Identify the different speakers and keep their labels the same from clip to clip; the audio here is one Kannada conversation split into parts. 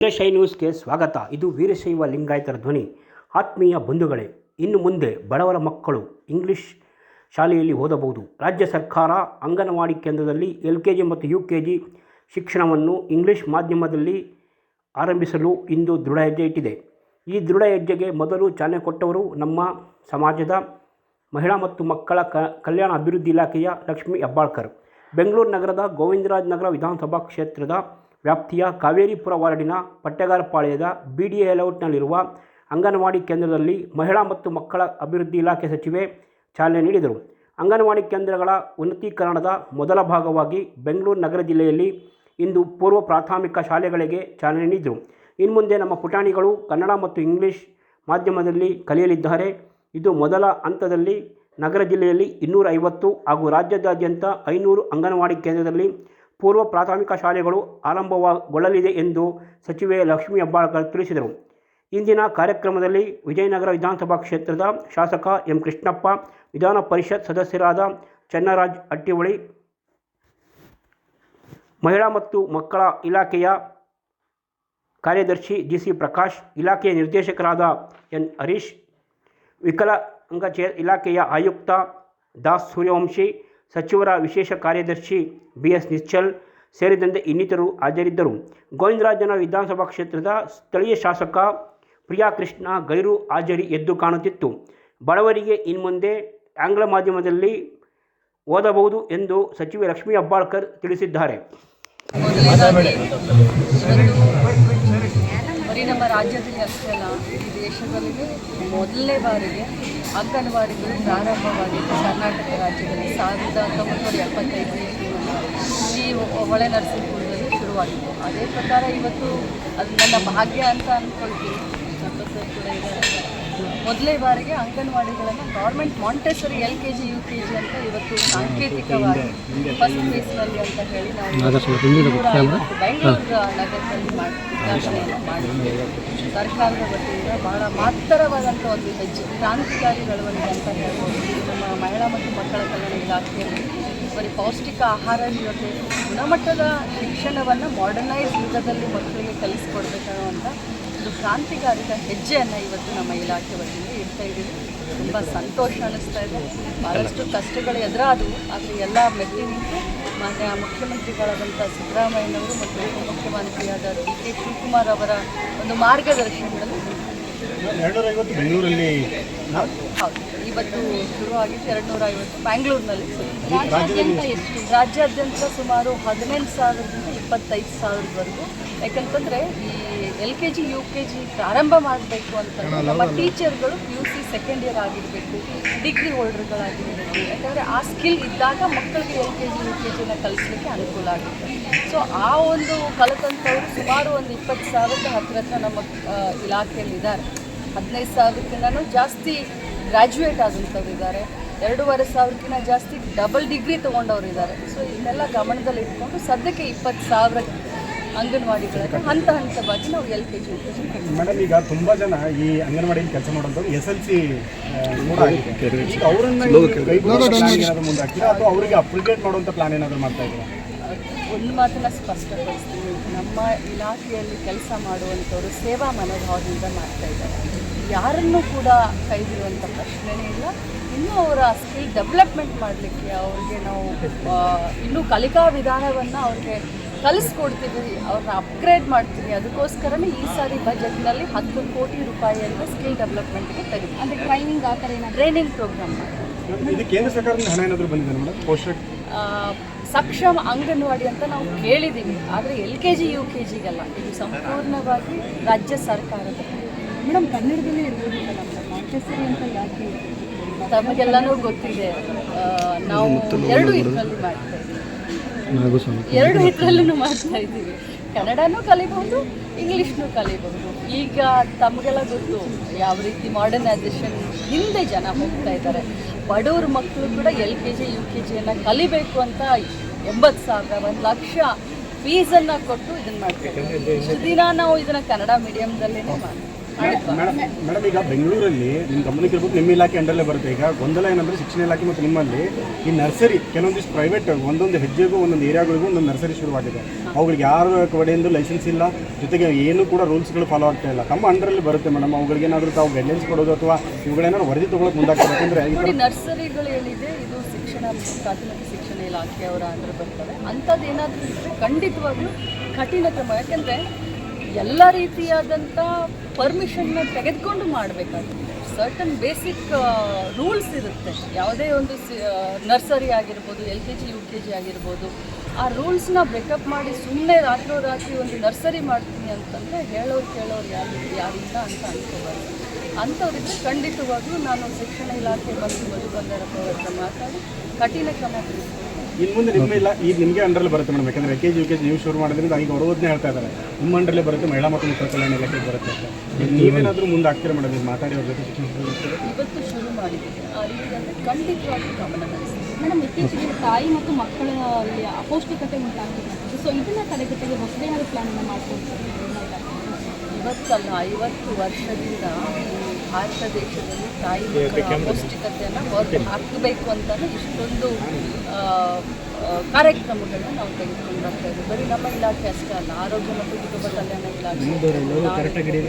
Speaker 1: ವೀರಶೈವ ನ್ಯೂಸ್ಗೆ ಸ್ವಾಗತ. ಇದು ವೀರಶೈವ ಲಿಂಗಾಯತರ ಧ್ವನಿ. ಆತ್ಮೀಯ ಬಂಧುಗಳೇ, ಇನ್ನು ಮುಂದೆ ಬಡವರ ಮಕ್ಕಳು ಇಂಗ್ಲಿಷ್ ಶಾಲೆಯಲ್ಲಿ ಓದಬಹುದು. ರಾಜ್ಯ ಸರ್ಕಾರ ಅಂಗನವಾಡಿ ಕೇಂದ್ರದಲ್ಲಿ LKG ಮತ್ತು UKG ಶಿಕ್ಷಣವನ್ನು ಇಂಗ್ಲಿಷ್ ಮಾಧ್ಯಮದಲ್ಲಿ ಆರಂಭಿಸಲು ಇಂದು ದೃಢ ಹೆಜ್ಜೆ ಇಟ್ಟಿದೆ. ಈ ದೃಢ ಹೆಜ್ಜೆಗೆ ಮೊದಲು ಚಾಲನೆ ಕೊಟ್ಟವರು ನಮ್ಮ ಸಮಾಜದ ಮಹಿಳಾ ಮತ್ತು ಮಕ್ಕಳ ಕಲ್ಯಾಣ ಅಭಿವೃದ್ಧಿ ಇಲಾಖೆಯ ಲಕ್ಷ್ಮೀ ಹೆಬ್ಬಾಳ್ಕರ್. ಬೆಂಗಳೂರು ನಗರದ ಗೋವಿಂದರಾಜ ನಗರ ವಿಧಾನಸಭಾ ಕ್ಷೇತ್ರದ ವ್ಯಾಪ್ತಿಯ ಕಾವೇರಿಪುರ ವಾರ್ಡಿನ ಪಟ್ಟೆಗಾರಪಾಳ್ಯದ BDA ಲೇಔಟ್ನಲ್ಲಿರುವ ಅಂಗನವಾಡಿ ಕೇಂದ್ರದಲ್ಲಿ ಮಹಿಳಾ ಮತ್ತು ಮಕ್ಕಳ ಅಭಿವೃದ್ಧಿ ಇಲಾಖೆ ಸಚಿವೆ ಚಾಲನೆ ನೀಡಿದರು. ಅಂಗನವಾಡಿ ಕೇಂದ್ರಗಳ ಉನ್ನತೀಕರಣದ ಮೊದಲ ಭಾಗವಾಗಿ ಬೆಂಗಳೂರು ನಗರ ಜಿಲ್ಲೆಯಲ್ಲಿ ಇಂದು ಪೂರ್ವ ಪ್ರಾಥಮಿಕ ಶಾಲೆಗಳಿಗೆ ಚಾಲನೆ ನೀಡಿದರು. ಇನ್ನು ಮುಂದೆ ನಮ್ಮ ಪುಟಾಣಿಗಳು ಕನ್ನಡ ಮತ್ತು ಇಂಗ್ಲಿಷ್ ಮಾಧ್ಯಮದಲ್ಲಿ ಕಲಿಯಲಿದ್ದಾರೆ. ಇದು ಮೊದಲ ಹಂತದಲ್ಲಿ ನಗರ ಜಿಲ್ಲೆಯಲ್ಲಿ 250 ಹಾಗೂ ರಾಜ್ಯಾದ್ಯಂತ 500 ಅಂಗನವಾಡಿ ಕೇಂದ್ರದಲ್ಲಿ ಪೂರ್ವ ಪ್ರಾಥಮಿಕ ಶಾಲೆಗಳು ಆರಂಭಗೊಳ್ಳಲಿದೆ ಎಂದು ಸಚಿವೆ ಲಕ್ಷ್ಮೀ ಹೆಬ್ಬಾಳ್ಕರ್ ತಿಳಿಸಿದರು. ಇಂದಿನ ಕಾರ್ಯಕ್ರಮದಲ್ಲಿ ವಿಜಯನಗರ ವಿಧಾನಸಭಾ ಕ್ಷೇತ್ರದ ಶಾಸಕ ಎಂ ಕೃಷ್ಣಪ್ಪ, ವಿಧಾನ ಪರಿಷತ್ ಸದಸ್ಯರಾದ ಚನ್ನರಾಜ್ ಹಟ್ಟಿಹೊಳಿ, ಮಹಿಳಾ ಮತ್ತು ಮಕ್ಕಳ ಇಲಾಖೆಯ ಕಾರ್ಯದರ್ಶಿ GC ಪ್ರಕಾಶ್, ಇಲಾಖೆಯ ನಿರ್ದೇಶಕರಾದ N ಹರೀಶ್, ವಿಕಲಾಂಗಚೇತನ ಇಲಾಖೆಯ ಆಯುಕ್ತ ದಾಸ್ ಸೂರ್ಯವಂಶಿ, ಸಚಿವರ ವಿಶೇಷ ಕಾರ್ಯದರ್ಶಿ BS ನಿಶ್ಚಲ್ ಸೇರಿದಂತೆ ಇನ್ನಿತರರು ಹಾಜರಿದ್ದರು. ಗೋವಿಂದರಾಜನಗರ ವಿಧಾನಸಭಾ ಕ್ಷೇತ್ರದ ಸ್ಥಳೀಯ ಶಾಸಕ ಪ್ರಿಯಾ ಕೃಷ್ಣ ಗೈರು ಹಾಜರಿ ಎದ್ದು ಕಾಣುತ್ತಿತ್ತು. ಬಡವರಿಗೆ ಇನ್ಮುಂದೆ ಆಂಗ್ಲ ಮಾಧ್ಯಮದಲ್ಲಿ ಓದಬಹುದು ಎಂದು ಸಚಿವೆ ಲಕ್ಷ್ಮೀ ಹೆಬ್ಬಾಳ್ಕರ್ ತಿಳಿಸಿದ್ದಾರೆ.
Speaker 2: ಬರೀ ನಮ್ಮ ರಾಜ್ಯದಲ್ಲಿ ಅಷ್ಟೇ ಅಲ್ಲ, ಈ ದೇಶದಲ್ಲಿ ಮೊದಲನೇ ಬಾರಿಗೆ ಅಂಗನವಾಡಿಗಳು ಪ್ರಾರಂಭವಾಗಿದ್ದು ಕರ್ನಾಟಕ ರಾಜ್ಯದಲ್ಲಿ 1975 ಈ ಹೊಳೆನರಸೀಪುರದಲ್ಲಿ ಶುರುವಾಗಿತ್ತು. ಅದೇ ಪ್ರಕಾರ ಇವತ್ತು ಅದು ನನ್ನ ಭಾಗ್ಯ ಅಂತ ಅಂದ್ಕೊಳ್ತೀನಿ. ಸರ್ ಕೂಡ ಇದ್ದಾರೆ. ಮೊದಲನೇ ಬಾರಿಗೆ ಅಂಗನವಾಡಿಗಳನ್ನು ಗೌರ್ಮೆಂಟ್ ಮಾಂಟೆಸರಿ LKG UKG ಅಂತ ಇವತ್ತು ಸಾಂಕೇತಿಕವಾಗಿ ಫಸ್ಟ್ ಫೇಸ್ನಲ್ಲಿ ಅಂತ ಹೇಳಿ ನಾವು ಬೆಂಗಳೂರು ನಗರದಲ್ಲಿ ಉದ್ಘಾಟನೆಯನ್ನು ಮಾಡಿದ್ದೇವೆ. ಸರ್ಕಾರದ ವತಿಯಿಂದ ಬಹಳ ಮಹತ್ತರವಾದಂಥ ಒಂದು ಹೆಜ್ಜೆ, ಕ್ರಾಂತಿಕಾರಿ ಬೆಳವಣಿಗೆ ಅಂತ ಹೇಳ್ಬೋದು. ನಮ್ಮ ಮಹಿಳಾ ಮತ್ತು ಮಕ್ಕಳ ಕಲ್ಯಾಣ ಇಲಾಖೆಯಲ್ಲಿ ಬರೀ ಪೌಷ್ಟಿಕ ಆಹಾರ ಜೊತೆ ಗುಣಮಟ್ಟದ ಶಿಕ್ಷಣವನ್ನು ಮಾಡರ್ನೈಸ್ ಯುಗದಲ್ಲಿ ಮಕ್ಕಳಿಗೆ ಕಲಿಸ್ಕೊಡ್ಬೇಕನ್ನುವಂಥ ಒಂದು ಕ್ರಾಂತಿಕಾರಿಕ ಹೆಜ್ಜೆಯನ್ನು ಇವತ್ತು ನಮ್ಮ ಇಲಾಖೆ ವತಿಯಿಂದ ಇಡ್ತಾ ಇದ್ದೀವಿ. ತುಂಬ ಸಂತೋಷ ಅನ್ನಿಸ್ತಾ ಇದೆ. ಭಾಳಷ್ಟು ಕಷ್ಟಗಳು ಎದುರಾದವು, ಆದರೆ ಎಲ್ಲ ಮೆಟ್ಟಿ ನಿಂತು ಮಾನ್ಯ ಮುಖ್ಯಮಂತ್ರಿಗಳಾದಂಥ ಸಿದ್ದರಾಮಯ್ಯನವರು ಮತ್ತು ಉಪಮುಖ್ಯಮಂತ್ರಿಯಾದ DK ಶಿವಕುಮಾರ್ ಅವರ ಒಂದು ಮಾರ್ಗದರ್ಶನದಲ್ಲಿ
Speaker 3: 250 ಬೆಂಗಳೂರಲ್ಲಿ
Speaker 2: ಹೌದು ಇವತ್ತು ಶುರುವಾಗಿದ್ದು 250 ಬ್ಯಾಂಗ್ಳೂರಿನಲ್ಲಿ. ರಾಜ್ಯಾದ್ಯಂತ ಸುಮಾರು 18,000ದಿಂದ 25,000ವರೆಗೂ. ಯಾಕಂತಂದರೆ ಈ LKG UKG ಪ್ರಾರಂಭ ಮಾಡಬೇಕು ಅಂತಂದರೆ ನಮ್ಮ ಟೀಚರ್ಗಳು PUC ಸೆಕೆಂಡ್ ಇಯರ್ ಆಗಿರಬೇಕು, ಡಿಗ್ರಿ ಹೋಲ್ಡರ್ಗಳಾಗಿರಬೇಕು. ಯಾಕಂದರೆ ಆ ಸ್ಕಿಲ್ ಇದ್ದಾಗ ಮಕ್ಕಳಿಗೆ LKG UKGನ ಕಲಿಸಲಿಕ್ಕೆ ಅನುಕೂಲ ಆಗುತ್ತೆ. ಸೊ ಆ ಒಂದು ಕಲಿತಂಥವ್ರು ಸುಮಾರು ಒಂದು 20,000 ಹತ್ತಿರ ನಮ್ಮ ಇಲಾಖೆಯಲ್ಲಿದ್ದಾರೆ. 15,000ಕ್ಕಿಂತನೂ ಜಾಸ್ತಿ ಗ್ರ್ಯಾಜುಯೇಟ್ ಆದಂಥವ್ರು ಇದ್ದಾರೆ. 2,500ಕ್ಕಿಂತ ಜಾಸ್ತಿ ಡಬಲ್ ಡಿಗ್ರಿ ತೊಗೊಂಡವ್ರು ಇದ್ದಾರೆ. ಸೊ ಇದನ್ನೆಲ್ಲ ಗಮನದಲ್ಲಿ ಇಟ್ಕೊಂಡು ಸದ್ಯಕ್ಕೆ 20,000 ಅಂಗನವಾಡಿಗಳನ್ನು ಹಂತ ಹಂತವಾಗಿ ನಾವು LKG UKG.
Speaker 3: ಮೇಡಮ್, ಈಗ ತುಂಬ ಜನ ಈ ಅಂಗನವಾಡಿಯಲ್ಲಿ ಕೆಲಸ ಮಾಡೋದು SLC ಅವರನ್ನು ಮುಂದೆ ಹಾಕ್ತೀರಾ ಅಥವಾ ಅವರಿಗೆ ಅಪ್ರಿಡೇಟ್ ಮಾಡುವಂಥ ಪ್ಲಾನ್ ಏನಾದರೂ ಮಾಡ್ತಾ ಇದ್ದೀರಾ?
Speaker 2: ಒಂದು ಮಾತನ್ನು ಸ್ಪಷ್ಟಪಡಿಸ್ತೀನಿ, ನಮ್ಮ ಇಲಾಖೆಯಲ್ಲಿ ಕೆಲಸ ಮಾಡುವಂಥವರು ಸೇವಾ ಮನೋಭಾವದಿಂದ ಮಾಡ್ತಾ ಇದ್ದಾರೆ. ಯಾರನ್ನೂ ಕೂಡ ಕೈ ಬಿಡುವಂಥ ಪ್ರಶ್ನೆನೇ ಇಲ್ಲ. ಇನ್ನೂ ಅವರ ಸ್ಕಿಲ್ ಡೆವಲಪ್ಮೆಂಟ್ ಮಾಡಲಿಕ್ಕೆ ಅವ್ರಿಗೆ ನಾವು ಇನ್ನೂ ಕಲಿಕಾ ವಿಧಾನವನ್ನು ಅವ್ರಿಗೆ ಕಲಿಸ್ಕೊಡ್ತೀವಿ, ಅವ್ರನ್ನ ಅಪ್ಗ್ರೇಡ್ ಮಾಡ್ತೀವಿ. ಅದಕ್ಕೋಸ್ಕರನೇ ಈ ಸಾರಿ ಬಜೆಟ್ನಲ್ಲಿ 10 ಕೋಟಿ ರೂಪಾಯಿಯನ್ನು ಸ್ಕಿಲ್ ಡೆವಲಪ್ಮೆಂಟ್ಗೆ ತೆಗೆದು ಅಂದರೆ ಟ್ರೈನಿಂಗ್ ಆ ಥರ ಟ್ರೈನಿಂಗ್ ಪ್ರೋಗ್ರಾಮ್ ಮಾಡಿ.
Speaker 3: ಇದು ಕೇಂದ್ರ ಸರ್ಕಾರದಿಂದ ಹಣ ಏನಾದರೂ ಬಂದಿದೆ ಮೇಡಮ್?
Speaker 2: ಸಕ್ಷಮ ಅಂಗನವಾಡಿ ಅಂತ ನಾವು ಕೇಳಿದ್ದೀವಿ, ಆದರೆ LKG UKGಗಲ್ಲ, ಇದು ಸಂಪೂರ್ಣವಾಗಿ ರಾಜ್ಯ ಸರ್ಕಾರದ.
Speaker 4: ಮೇಡಮ್, ಕನ್ನಡದಲ್ಲೇ ಇರ್ಬೋದಿಲ್ಲ ನಮ್ಮ ಮಾಂಟೆಸರಿ ಅಂತ ಯಾಕೆ?
Speaker 2: ತಮಗೆಲ್ಲನೂ ಗೊತ್ತಿದೆ, ನಾವು 2 ಇದರಲ್ಲಿ ಮಾಡ್ತಾ ಇದ್ದೀವಿ, 2 ಇದರಲ್ಲೂ ಮಾಡ್ತಾ ಇದ್ದೀವಿ. ಕನ್ನಡನೂ ಕಲಿಬಹುದು, ಇಂಗ್ಲೀಷ್ನೂ ಕಲಿಬಹುದು. ಈಗ ತಮಗೆಲ್ಲ ಗೊತ್ತು ಯಾವ ರೀತಿ ಮಾಡರ್ನೈಸೇಷನ್ ಹಿಂದೆ ಜನ ಹೋಗ್ತಾ ಇದ್ದಾರೆ. ಬಡವ್ರ ಮಕ್ಕಳು ಕೂಡ LKG UKGಯನ್ನು ಕಲಿಬೇಕು ಅಂತ 80,000 1 ಲಕ್ಷ ಫೀಸನ್ನು ಕೊಟ್ಟು ಇದನ್ನು ಮಾಡ್ತೀವಿ. ಇಷ್ಟು ದಿನ ನಾವು ಇದನ್ನು ಕನ್ನಡ ಮೀಡಿಯಮ್ದಲ್ಲೇ ಮಾಡ್ತೀವಿ.
Speaker 3: ಮೇಡಮ್, ಈಗ ಬೆಂಗಳೂರಲ್ಲಿ ನಿಮ್ಮ ಗಮನಕ್ಕೆ ಇರ್ಬೋದು, ನಿಮ್ಮ ಇಲಾಖೆ ಅಂಡರಲ್ಲೇ ಬರುತ್ತೆ. ಈಗ ಗೊಂದಲ ಏನಂದರೆ ಶಿಕ್ಷಣ ಇಲಾಖೆ ಮತ್ತು ನಿಮ್ಮಲ್ಲಿ ಈ ನರ್ಸರಿ ಕೆಲವೊಂದಿಷ್ಟು ಪ್ರೈವೇಟ್ ಒಂದೊಂದು ಹೆಜ್ಜೆಗೂ ಒಂದೊಂದು ಏರಿಯಾಗಳಿಗೂ ಒಂದೊಂದು ನರ್ಸರಿ ಶುರುವಾಗಿದೆ. ಅವುಗಳಿಗೆ ಯಾರ ಕಡೆಯಿಂದ ಲೈಸೆನ್ಸ್ ಇಲ್ಲ, ಜೊತೆಗೆ ಏನೂ ಕೂಡ ರೂಲ್ಸ್ಗಳು ಫಾಲೋ ಆಗ್ತಾ ಇಲ್ಲ. ತಮ್ಮ ಅಂಡರಲ್ಲಿ ಬರುತ್ತೆ ಮೇಡಮ್. ಅವುಗಳಿಗೆ ಏನಾದರೂ ತಾವು ಗೈಡ್ಲೈನ್ಸ್ ಕೊಡೋದು ಅಥವಾ ಇವುಗಳೇನಾದ್ರು ವರದಿ ತೊಗೊಳಕ್ಕೆ ಮುಂದಾಗ್ತದೆ? ಯಾಕಂದರೆ
Speaker 2: ನೋಡಿ, ನರ್ಸರಿಗಳು ಏನಿದೆ ಇದು ಪ್ರಾಥಮಿಕ ಶಿಕ್ಷಣ ಇಲಾಖೆಯವರ ಅಂಡರ್ ಬರ್ತವೆ. ಅಂಥದ್ದು ಏನಾದರೂ ಇದ್ದರೆ ಖಂಡಿತವಾಗ್ಲೂ ಕಠಿಣ ಕ್ರಮ. ಯಾಕೆಂದರೆ ಎಲ್ಲ ರೀತಿಯಾದಂಥ ಪರ್ಮಿಷನ್ನ ತೆಗೆದುಕೊಂಡು ಮಾಡಬೇಕಾಗುತ್ತೆ. ಸರ್ಟನ್ ಬೇಸಿಕ್ ರೂಲ್ಸ್ ಇರುತ್ತೆ. ಯಾವುದೇ ಒಂದು ನರ್ಸರಿ ಆಗಿರ್ಬೋದು, LKG UKG ಆಗಿರ್ಬೋದು, ಆ ರೂಲ್ಸ್ನ ಬ್ರೇಕಪ್ ಮಾಡಿ ಸುಮ್ಮನೆ ರಾತ್ರೋರಾತ್ರಿ ಒಂದು ನರ್ಸರಿ ಮಾಡ್ತೀನಿ ಅಂತಂದರೆ ಹೇಳೋರು ಕೇಳೋರು ಯಾರಿಲ್ಲ ಅಂತ ಅನ್ಕೋಬಾರ್ದು. ಅಂಥವ್ರಿದ್ರೆ ಖಂಡಿತವಾಗ್ಲೂ ನಾನು ಶಿಕ್ಷಣ ಇಲಾಖೆ ಮತ್ತು ಮಧು ಬಂಗಾರಪ್ಪ ಅವ್ರ ಹತ್ರ ಮಾತಾಡಿ ಕಠಿಣ ಕ್ರಮ ತೆಗೆದುಕೊಂಡು
Speaker 3: ಇನ್ನು ಮುಂದೆ ನಿಮ್ಮ ಇಲ್ಲ ಈಗ ನಿಮಗೆ ಅಂಡರಲ್ಲಿ ಬರುತ್ತೆ ಮೇಡಮ್. ಯಾಕಂದರೆ LKG UKG ನೀವು ಶುರು ಮಾಡೋದ್ರಿಂದ ಈಗ ಹೊರಗೋದನ್ನೇ ಹೇಳ್ತಾ ಇದ್ದಾರೆ. ನಿಮ್ಮ ಅಂಡರಲ್ಲೇ ಬರುತ್ತೆ, ಮಹಿಳಾ ಮತ್ತು ಮಕ್ಕಳ ಕಲ್ಯಾಣ ಇಲಾಖೆಗೆ ಬರುತ್ತೆ ಅಂತ. ನೀವೇನಾದರೂ ಮುಂದೆ ಆಗ್ತೀರಾ ಮೇಡಮ್? ನೀವು ಮಾತಾಡಿ ಅವ್ರ ಜೊತೆ ಶಿಕ್ಷಣ
Speaker 2: ಇವತ್ತು ಶುರು ಮಾಡಿದ್ದೀವಿ. ಆ ರೀತಿಯಲ್ಲಿ ಖಂಡಿತವಾಗಿ ಗಮನ ಹರಿಸ್ತೀವಿ.
Speaker 4: ಮೇಡಮ್, ಇತ್ತೀಚೆಗೆ ತಾಯಿ ಮತ್ತು ಮಕ್ಕಳಲ್ಲಿ ಅಪೌಷ್ಟಿಕತೆ ಉಂಟಾಗ್ತಿದೆ. ಸೊ ಇದನ್ನ ತಡೆಗಟ್ಟಲು ಹೊಸದೇನಾದ್ರು ಪ್ಲಾನ್ ಮಾಡ್ಕೊಳ್ತೀವಿ?
Speaker 2: ಇವತ್ತಲ್ಲ, 50 ವರ್ಷದಿಂದ ಭಾರತ ದೇಶದಲ್ಲಿ ತಾಯಿ ಮಕ್ಕಳ ಅಪೌಷ್ಟಿಕತೆಯನ್ನು ಹೊರಗೆ ಹಾಕಬೇಕು ಅಂತಲೇ ಇಷ್ಟೊಂದು ಕಾರ್ಯಕ್ರಮಗಳನ್ನ ನಾವು ತೆಗೆದುಕೊಂಡು ಬರ್ತಾ ಇದ್ದೀವಿ. ಬರೀ ನಮ್ಮ ಇಲಾಖೆ ಅಷ್ಟೇ ಅಲ್ಲ, ಆರೋಗ್ಯ ಮತ್ತು ಕುಟುಂಬ ಕಲ್ಯಾಣ ಇಲಾಖೆ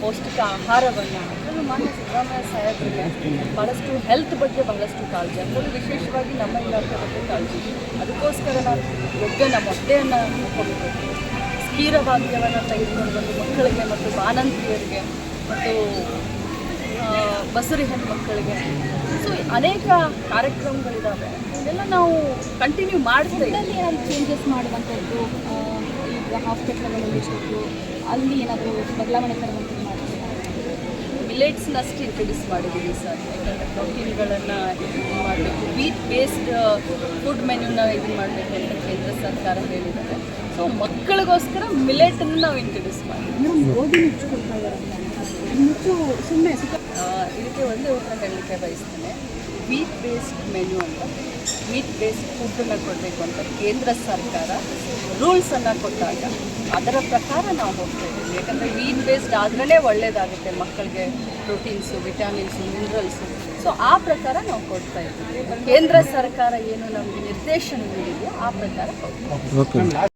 Speaker 2: ಪೌಷ್ಟಿಕ ಆಹಾರವನ್ನು ಅದರಲ್ಲೂ ಮಾನ್ಯ ಸಿದ್ದರಾಮಯ್ಯ ಸಾಹೇಬರಿಗೆ ಭಾಳಷ್ಟು ಹೆಲ್ತ್ ಬಗ್ಗೆ ಬಹಳಷ್ಟು ಕಾಳಜಿ, ಅದರಲ್ಲೂ ವಿಶೇಷವಾಗಿ ನಮ್ಮ ಇಲಾಖೆ ಬಗ್ಗೆ ಕಾಳಜಿ. ಅದಕ್ಕೋಸ್ಕರ ನಾವು ಎಗ್ಗನ ಮೊಟ್ಟೆಯನ್ನು ಕೊಡಬೇಕು, ಕ್ಷೀರಭಾಗ್ಯವನ್ನು ತೆಗೆದುಕೊಂಡು ಬಂದು ಮಕ್ಕಳಿಗೆ ಮತ್ತು ಬಾಣಂತಿಯರಿಗೆ ಮತ್ತು ಬಸುರಿ ಹೆಣ್ಣು ಮಕ್ಕಳಿಗೆ ಸೊ ಅನೇಕ ಕಾರ್ಯಕ್ರಮಗಳಿದ್ದಾವೆ. ಇದೆಲ್ಲ ನಾವು ಕಂಟಿನ್ಯೂ ಮಾಡ್ತೀವಿ.
Speaker 4: ಏನಾದರೂ ಚೇಂಜಸ್ ಮಾಡುವಂಥದ್ದು ಈಗ ಹಾಸ್ಪಿಟಲ್ಗಳಲ್ಲಿ ಅಲ್ಲಿ ಏನಾದರೂ ಬದಲಾವಣೆ ತರುವಂಥದ್ದು ಮಾಡ್ತೀವಿ?
Speaker 2: ಮಿಲೆಟ್ಸ್ನಷ್ಟು ಇಂಟ್ರೊಡ್ಯೂಸ್ ಮಾಡಿದ್ದೀವಿ ಸರ್. ಯಾಕಂದರೆ ಪ್ರೋಟೀನ್ಗಳನ್ನು ಇದು ಮಾಡಬೇಕು, ವೀಟ್ ಬೇಸ್ಡ್ ಫುಡ್ ಮೆನ್ಯೂನ ಇದು ಮಾಡಬೇಕು ಅಂತ ಕೇಂದ್ರ ಸರ್ಕಾರ ಹೇಳಿದ್ದಾರೆ. ಸೊ ಮಕ್ಕಳಿಗೋಸ್ಕರ ಮಿಲೆಟನ್ನು ನಾವು ಇಂಟ್ರೊಡ್ಯೂಸ್ ಮಾಡಿದ್ದೀವಿ.
Speaker 4: ಗೋಧಿ ನುಚ್ಚು ಕೊಡ್ತಾ ಇದ್ದಾರೆ, ನುಚ್ಚು ಸುಮ್ಮನೆ
Speaker 2: ಇದಕ್ಕೆ ಒಂದೇ ಉತ್ತರ ಹೇಳಲಿಕ್ಕೆ ಬಯಸ್ತೇನೆ. ವೀಟ್ ಬೇಸ್ಡ್ ಮೆನ್ಯೂ ಅಂತ, ವೀಟ್ ಬೇಸ್ಡ್ ಫುಡ್ಡನ್ನು ಕೊಡಬೇಕು ಅಂತ ಕೇಂದ್ರ ಸರ್ಕಾರ ರೂಲ್ಸನ್ನು ಕೊಟ್ಟಾಗ ಅದರ ಪ್ರಕಾರ ನಾವು ಹೋಗ್ತಾ ಇದ್ದೀವಿ. ಯಾಕಂದರೆ ವೀಟ್ ಬೇಸ್ಡ್ ಆದ್ರೇ ಒಳ್ಳೆಯದಾಗುತ್ತೆ ಮಕ್ಕಳಿಗೆ, ಪ್ರೋಟೀನ್ಸು, ವಿಟಮಿನ್ಸು, ಮಿನರಲ್ಸು. ಸೊ ಆ ಪ್ರಕಾರ ನಾವು ಕೊಡ್ತಾ ಇದ್ದೀವಿ. ಕೇಂದ್ರ ಸರ್ಕಾರ ಏನು ನಮಗೆ ನಿರ್ದೇಶನ ನೀಡಿದೆಯೋ ಆ ಪ್ರಕಾರ ಕೊಡ್ತೀವಿ.